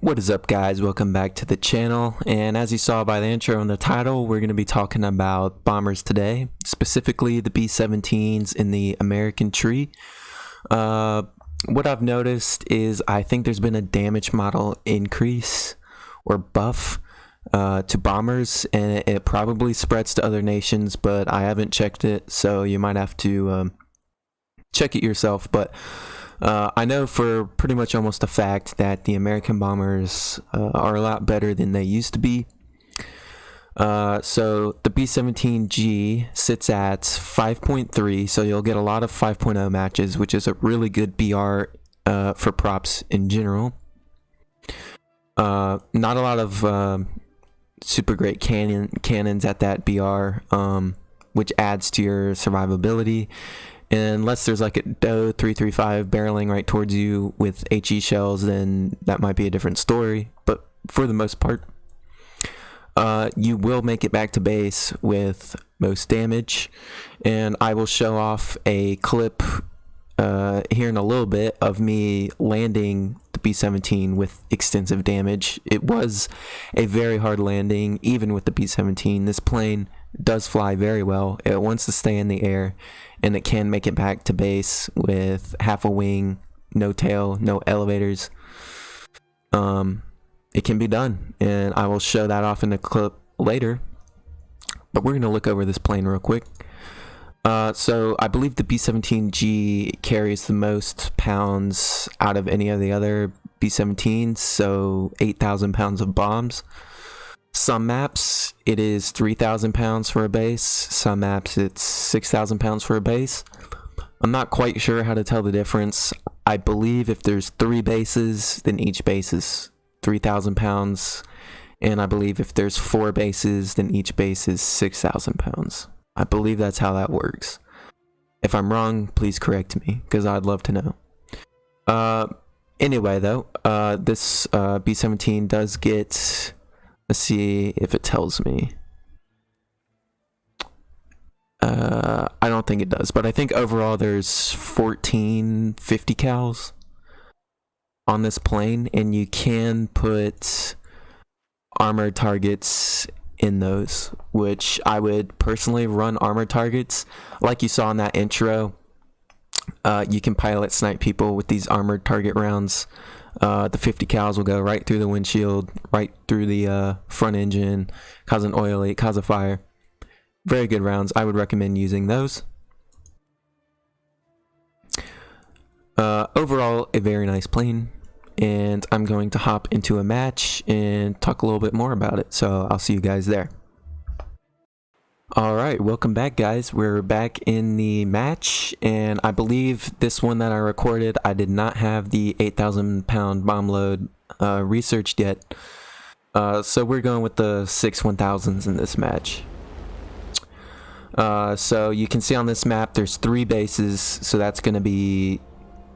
What is up, guys? Welcome back to the channel, and as you saw by the intro and the title, we're going to be talking about bombers today, specifically the B-17s in the American tree. What I've noticed is I think there's been a damage model increase or buff to bombers, and it probably spreads to other nations, but I haven't checked it, so you might have to check it yourself. But I know for pretty much almost a fact that the American bombers are a lot better than they used to be. So the B-17G sits at 5.3, so you'll get a lot of 5.0 matches, which is a really good BR for props in general. Not a lot of super great cannons at that BR, which adds to your survivability. Unless there's like a DOE 335 barreling right towards you with HE shells, then that might be a different story. But for the most part, you will make it back to base with most damage. And I will show off a clip here in a little bit of me landing the B-17 with extensive damage. It was a very hard landing, even with the B-17. This plane does fly very well. It wants to stay in the air, and it can make it back to base with half a wing, no tail, no elevators. It can be done, and I will show that off in the clip later. But we're going to look over this plane real quick. So I believe the B-17G carries the most pounds out of any of the other B-17s, so 8,000 pounds of bombs. Some maps, it is 3,000 pounds for a base. Some maps, it's 6,000 pounds for a base. I'm not quite sure how to tell the difference. I believe if there's 3 bases, then each base is 3,000 pounds. And I believe if there's 4 bases, then each base is 6,000 pounds. I believe that's how that works. If I'm wrong, please correct me, because I'd love to know. Anyway, though, this B-17 does get... Let's see if it tells me. I don't think it does, but I think overall there's 14 50 cals on this plane, and you can put armored targets in those, which I would personally run armored targets. Like you saw in that intro, you can pilot snipe people with these armored target rounds. The 50 cals will go right through the windshield, right through the front engine, cause an oil leak, cause a fire. Very good rounds. I would recommend using those. Overall, a very nice plane, and I'm going to hop into a match and talk a little bit more about it. So I'll see you guys there. Alright, welcome back, guys. We're back in the match, and I believe this one that I recorded, I did not have the 8,000 pound bomb load researched yet. So we're going with the 6 1000s in this match. So you can see on this map there's 3 bases, so that's going to be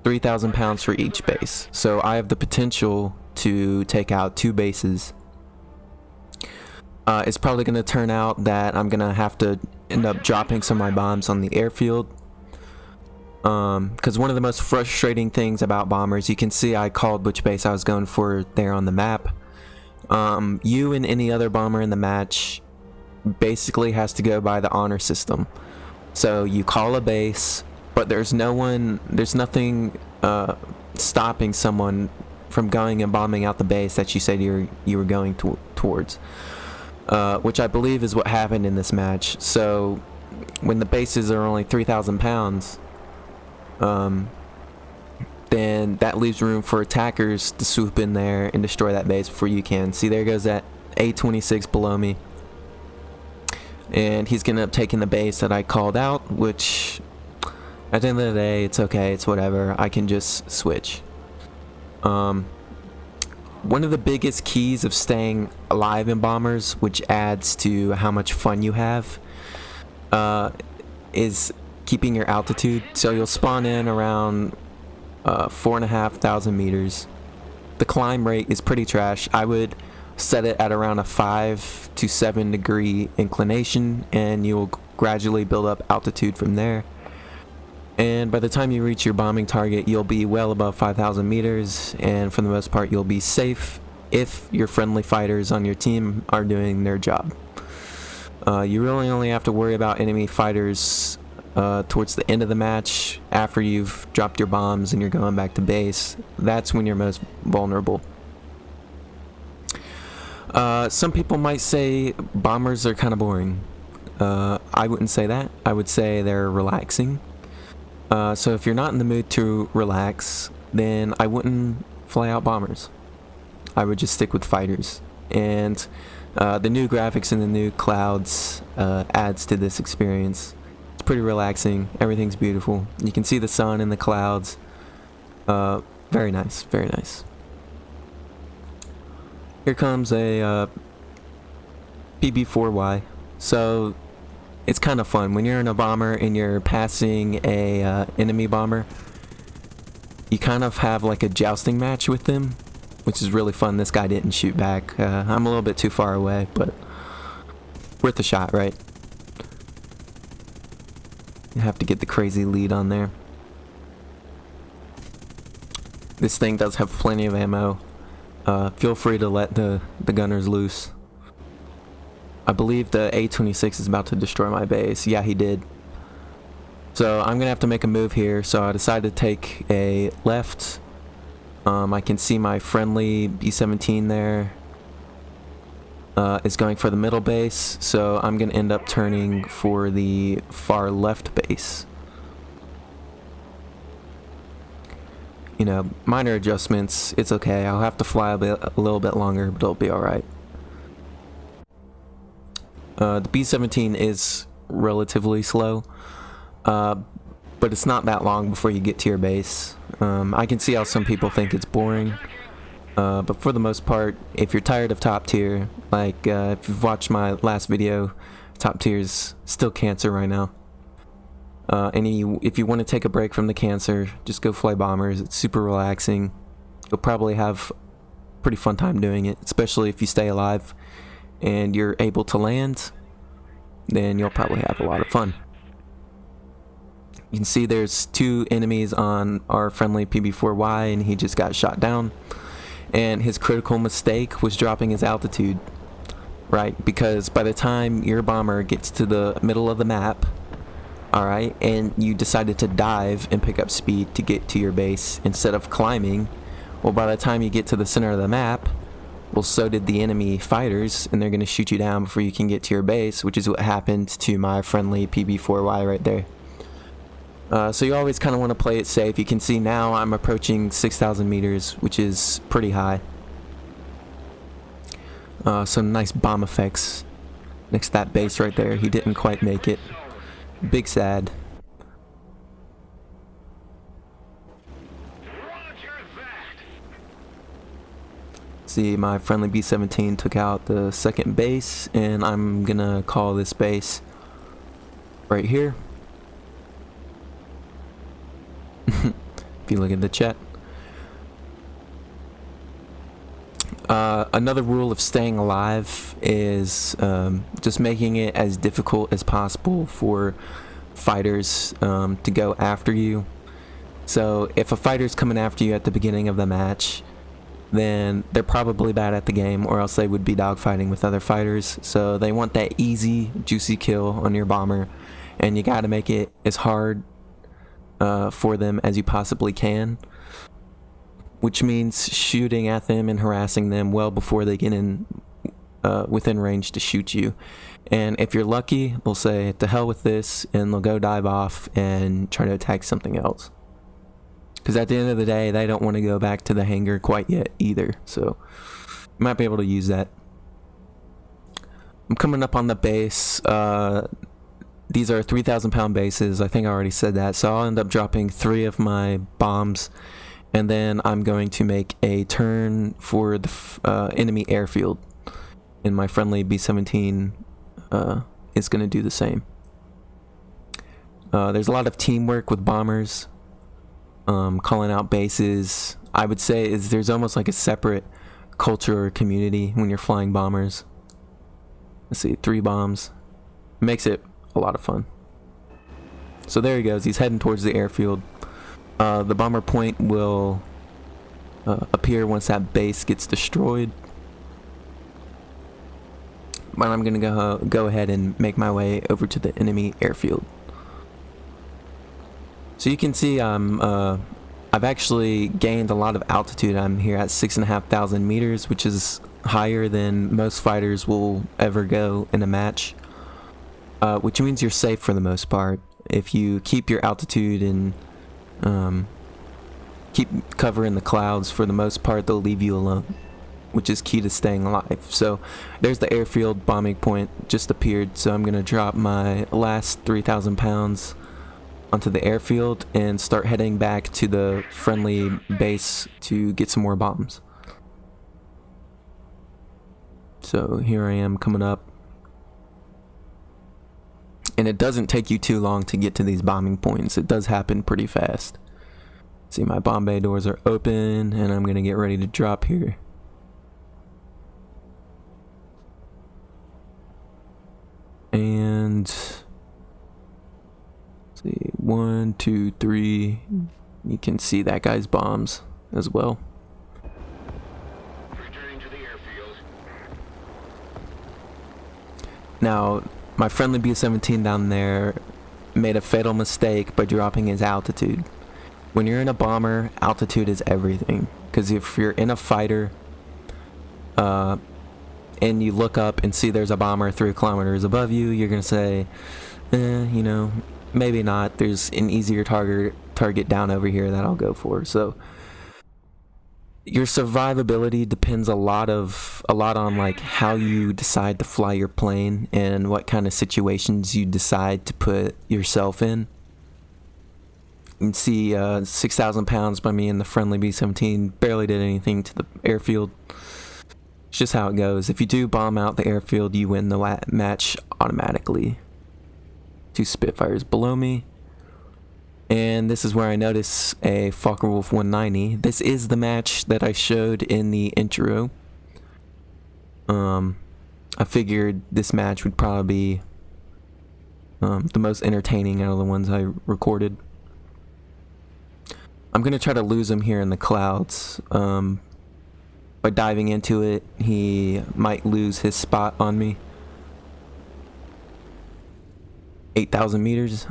3,000 pounds for each base. So I have the potential to take out 2 bases. It's probably going to turn out that I'm going to have to end up dropping some of my bombs on the airfield. Because one of the most frustrating things about bombers, you can see I called which base I was going for there on the map. You and any other bomber in the match basically has to go by the honor system. So you call a base, but there's nothing stopping someone from going and bombing out the base that you said you were going towards. Which I believe is what happened in this match. So when the bases are only 3,000 pounds, then that leaves room for attackers to swoop in there and destroy that base before you can. See, there goes that A-26 below me, and he's gonna end up taking the base that I called out, which at the end of the day, it's okay, it's whatever. I can just switch. One of the biggest keys of staying alive in bombers, which adds to how much fun you have, is keeping your altitude. So you'll spawn in around 4,500 meters. The climb rate is pretty trash. I would set it at around a 5 to 7 degree inclination, and you'll gradually build up altitude from there. And by the time you reach your bombing target, you'll be well above 5,000 meters, and for the most part you'll be safe if your friendly fighters on your team are doing their job. You really only have to worry about enemy fighters towards the end of the match, after you've dropped your bombs and you're going back to base. That's when you're most vulnerable. Some people might say bombers are kind of boring. I wouldn't say that. I would say they're relaxing. So if you're not in the mood to relax, then I wouldn't fly out bombers. I would just stick with fighters. And the new graphics and the new clouds adds to this experience. It's pretty relaxing. Everything's beautiful. You can see the sun in the clouds. Very nice, very nice. Here comes a PB4Y. So it's kind of fun when you're in a bomber and you're passing a enemy bomber. You kind of have like a jousting match with them, which is really fun. This guy didn't shoot back. I'm a little bit too far away, but worth a shot, right? You have to get the crazy lead on there. This thing does have plenty of ammo. Feel free to let the gunners loose. I believe the A26 is about to destroy my base. Yeah, he did. So I'm gonna have to make a move here. So I decided to take a left. I can see my friendly B-17 there is going for the middle base. So I'm gonna end up turning for the far left base. You know, minor adjustments. It's okay. I'll have to fly a little bit longer, but it'll be all right. The B-17 is relatively slow, but it's not that long before you get to your base. I can see how some people think it's boring, but for the most part, if you're tired of top tier, like if you've watched my last video, top tier is still cancer right now. If you want to take a break from the cancer, just go fly bombers. It's super relaxing. You'll probably have a pretty fun time doing it, especially if you stay alive and you're able to land, then you'll probably have a lot of fun. You can see there's two enemies on our friendly PB4Y, and he just got shot down. And his critical mistake was dropping his altitude, right? Because by the time your bomber gets to the middle of the map, alright, and you decided to dive and pick up speed to get to your base instead of climbing, well, by the time you get to the center of the map, well, so did the enemy fighters, and they're going to shoot you down before you can get to your base, which is what happened to my friendly PB4Y right there. So you always kind of want to play it safe. You can see now I'm approaching 6,000 meters, which is pretty high. Some nice bomb effects next to that base right there. He didn't quite make it. Big sad. See, my friendly B-17 took out the second base, and I'm gonna call this base right here. If you look at the chat. Another rule of staying alive is just making it as difficult as possible for fighters to go after you. So if a fighter's coming after you at the beginning of the match, then they're probably bad at the game, or else they would be dogfighting with other fighters. So they want that easy, juicy kill on your bomber, and you gotta make it as hard for them as you possibly can, which means shooting at them and harassing them well before they get in within range to shoot you. And if you're lucky, they'll say to hell with this, and they'll go dive off and try to attack something else. Because at the end of the day, they don't want to go back to the hangar quite yet either. So you might be able to use that. I'm coming up on the base. These are 3,000 pound bases. I think I already said that. So I'll end up dropping 3 of my bombs. And then I'm going to make a turn for the enemy airfield. And my friendly B-17 is going to do the same. There's a lot of teamwork with bombers. Calling out bases. I would say there's almost like a separate culture or community when you're flying bombers. Let's see, 3 bombs. Makes it a lot of fun. So there he goes. He's heading towards the airfield. The bomber point will appear once that base gets destroyed. But I'm gonna go ahead and make my way over to the enemy airfield. So you can see I've actually gained a lot of altitude. I'm here at 6,500 meters, which is higher than most fighters will ever go in a match, which means you're safe for the most part. If you keep your altitude and keep cover in the clouds, for the most part they'll leave you alone, which is key to staying alive. So there's the airfield bombing point just appeared, so I'm gonna drop my last 3,000 pounds onto the airfield and start heading back to the friendly base to get some more bombs. So here I am coming up, and it doesn't take you too long to get to these bombing points. It does happen pretty fast. See, my bomb bay doors are open and I'm gonna get ready to drop here. And see, 1, 2, 3. You can see that guy's bombs as well. Returning to the airfield. Now, my friendly B-17 down there made a fatal mistake by dropping his altitude. When you're in a bomber, altitude is everything. Because if you're in a fighter, and you look up and see there's a bomber 3 kilometers above you, you're gonna say, you know, maybe not. There's an easier target down over here that I'll go for. So your survivability depends a lot on like how you decide to fly your plane and what kind of situations you decide to put yourself in. You can see 6,000 pounds by me in the friendly B-17 barely did anything to the airfield. It's just how it goes. If you do bomb out the airfield, you win the match automatically. 2 Spitfires below me. And this is where I notice a Focke-Wulf 190. This is the match that I showed in the intro. I figured this match would probably be the most entertaining out of the ones I recorded. I'm gonna try to lose him here in the clouds. By diving into it, he might lose his spot on me. 8,000 meters.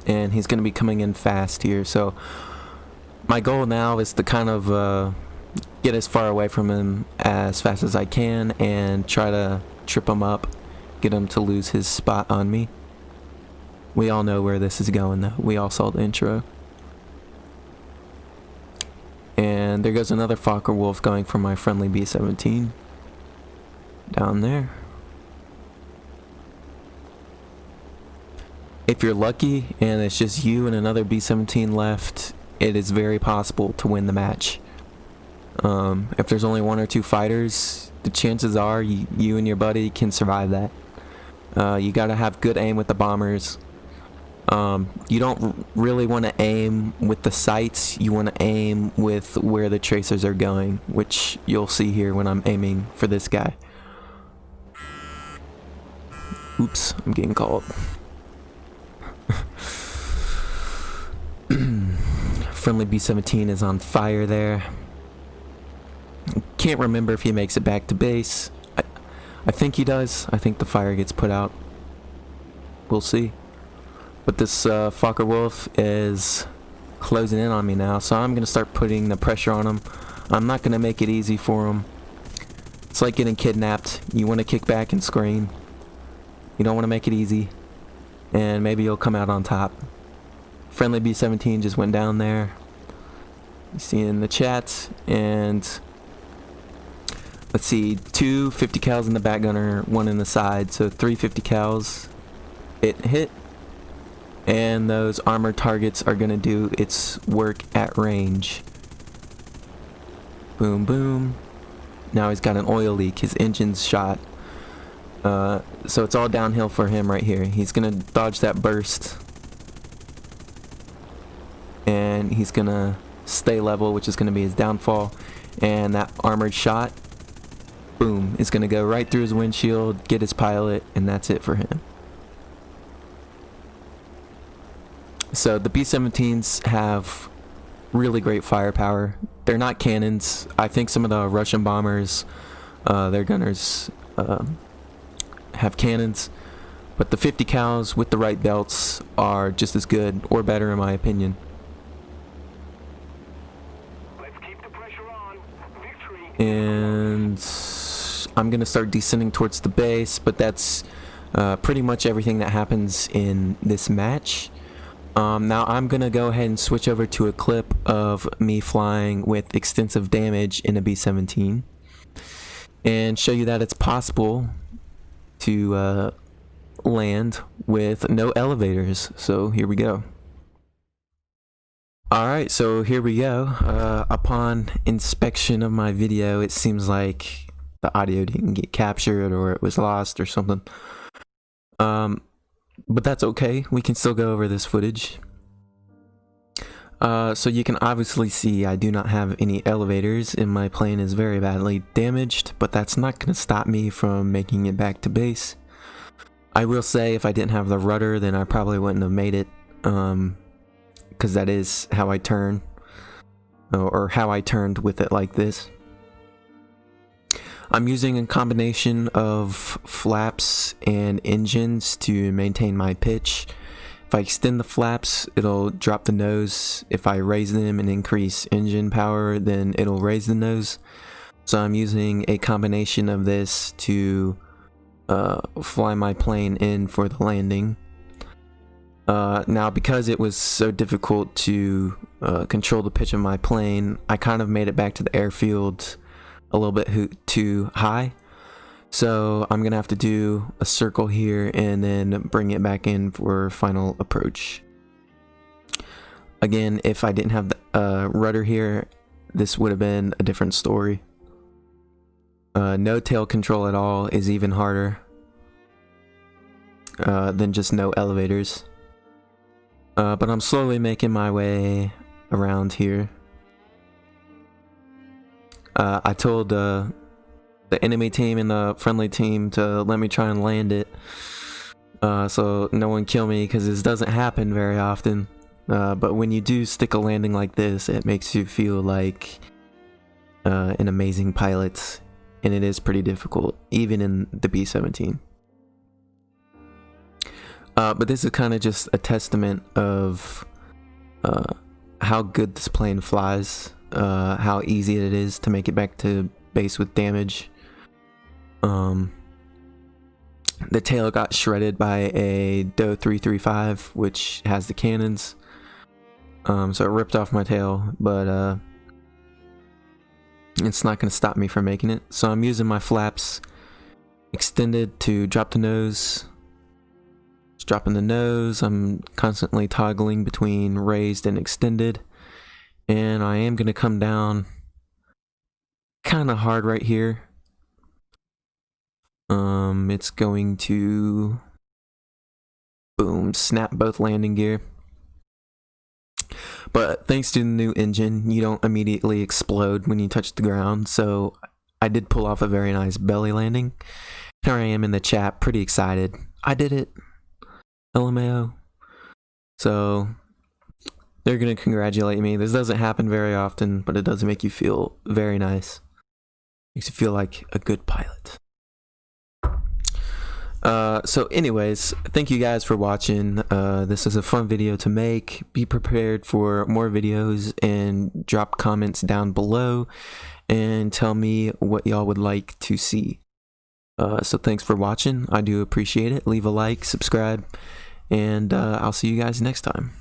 And he's going to be coming in fast here. So my goal now is to kind of get as far away from him as fast as I can and try to trip him up, get him to lose his spot on me. We all know where this is going though. We all saw the intro. And there goes another Focke-Wulf going for my friendly B-17. Down there. If you're lucky and it's just you and another B-17 left, it is very possible to win the match. If there's only 1 or 2 fighters, the chances are you and your buddy can survive that. You gotta have good aim with the bombers. You don't really want to aim with the sights, you want to aim with where the tracers are going, which you'll see here when I'm aiming for this guy. Oops, I'm getting called. Friendly B-17 is on fire there. Can't remember if he makes it back to base. I think he does. I think the fire gets put out. We'll see. But this Focke-Wulf is closing in on me now, so I'm going to start putting the pressure on him. I'm not going to make it easy for him. It's like getting kidnapped. You want to kick back and scream. You don't want to make it easy. And maybe you'll come out on top. Friendly B-17 just went down there. You see in the chat. And let's see, 2 50 cals in the back gunner, 1 in the side. So 3 50 cals. It hit. And those armored targets are going to do its work at range. Boom, boom. Now he's got an oil leak. His engine's shot. So it's all downhill for him right here. He's going to dodge that burst. And he's going to stay level, which is going to be his downfall. And that armored shot, boom, is going to go right through his windshield, get his pilot, and that's it for him. So the B-17s have really great firepower. They're not cannons. I think some of the Russian bombers, their gunners, have cannons, but the 50 cals with the right belts are just as good or better in my opinion. Let's keep the pressure on. Victory. And I'm gonna start descending towards the base, but that's pretty much everything that happens in this match. Now I'm gonna go ahead and switch over to a clip of me flying with extensive damage in a B-17 and show you that it's possible to land with no elevators. So here we go. Alright, so here we go. Upon inspection of my video, it seems like the audio didn't get captured or it was lost or something. But that's okay. We can still go over this footage. So you can obviously see I do not have any elevators and my plane is very badly damaged, but that's not going to stop me from making it back to base. I will say if I didn't have the rudder, then I probably wouldn't have made it, because that is how I turn, or how I turned with it like this. I'm using a combination of flaps and engines to maintain my pitch. If I extend the flaps, it'll drop the nose. If I raise them and increase engine power, then it'll raise the nose. So I'm using a combination of this to fly my plane in for the landing. Now, because it was so difficult to control the pitch of my plane, I kind of made it back to the airfield a little bit too high. So I'm gonna have to do a circle here and then bring it back in for final approach. Again, if I didn't have the rudder here, this would have been a different story. No tail control at all is even harder than just no elevators. But I'm slowly making my way around here. I told the enemy team and the friendly team to let me try and land it, so no one kill me, because this doesn't happen very often. But when you do stick a landing like this, it makes you feel like an amazing pilot, and it is pretty difficult, even in the B-17. But this is kind of just a testament of how good this plane flies, how easy it is to make it back to base with damage. The tail got shredded by a Do 335, which has the cannons. So it ripped off my tail, but it's not going to stop me from making it. So I'm using my flaps extended to drop the nose. Just dropping the nose. I'm constantly toggling between raised and extended. And I am going to come down kind of hard right here. It's going to boom, snap both landing gear. But thanks to the new engine, you don't immediately explode when you touch the ground, so I did pull off a very nice belly landing. Here I am in the chat, pretty excited. I did it. LMAO. So they're gonna congratulate me. This doesn't happen very often, but it does make you feel very nice. Makes you feel like a good pilot. So anyways, thank you guys for watching. This is a fun video to make. Be prepared for more videos and drop comments down below and tell me what y'all would like to see. So thanks for watching. I do appreciate it. Leave a like, subscribe, and I'll see you guys next time.